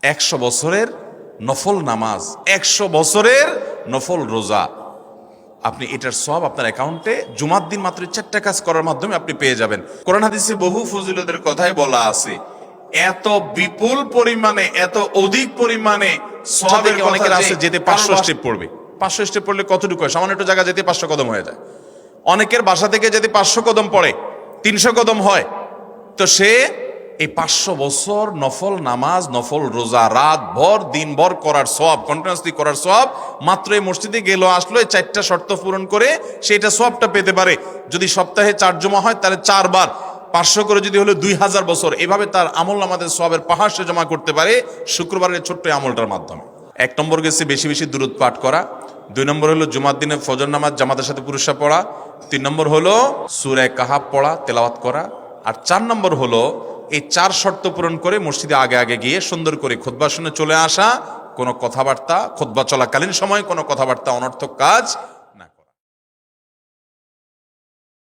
100 বছরের নফল নামাজ, 100 বছরের নফল রোজা, আপনি এটার সব আপনার অ্যাকাউন্টে জুমার দিন মাত্র 4টা কাজ করার মাধ্যমে আপনি পেয়ে যাবেন। কোরআন হাদিসে বহু ফজিলতের কথাই বলা আছে। এত বিপুল পরিমাণে, এত অধিক পরিমাণে সওয়াবের অনেকের আছে যেতে 500 স্টেপ পড়বে। 500 স্টেপ পড়লে কতটুকু হয়? সামান্য একটু জায়গা যেতে 500 কদম হয়ে যায়। অনেকের বাসা থেকে যেতে 500 কদম পড়ে, 300 কদম হয়। তো সে এই 500 বছর নফল নামাজ, নফল রোজা, রাত ভর দিন ভর করার সওয়াব, কন্টিনিউয়াসলি করার সওয়াব মাত্র এই মসজিদে গেল আসলো, এই 4টা শর্ত পূরণ করে সেটা সওয়াবটা পেতে পারে। যদি সপ্তাহে 4 জমা হয় তাহলে 4 বার 500 করে যদি হলো 2000 বছর, এভাবে তার আমল আমাদের সওয়াবের পাহাড় সে জমা করতে পারে শুক্রবারের ছোট্ট আমলটার মাধ্যমে। 1 নম্বর গেছে বেশি বেশি দুরূদ পাঠ করা, 2 নম্বর হলো জুমার দিনে ফজর নামাজ জামাতের সাথে পুরুষরা পড়া, 3 নম্বর হলো সূরা কাহাফ পড়া, তেলাওয়াত করা, আর 4 নম্বর হলো এই 4 শর্ত পূরণ করে মসজিদে আগে আগে গিয়ে সুন্দর করে খুতবা শুনে চলে আসা। কোনো কথাবার্তা, খুতবা চলাকালীন সময় কোনো কথাবার্তা, অনর্থক কাজ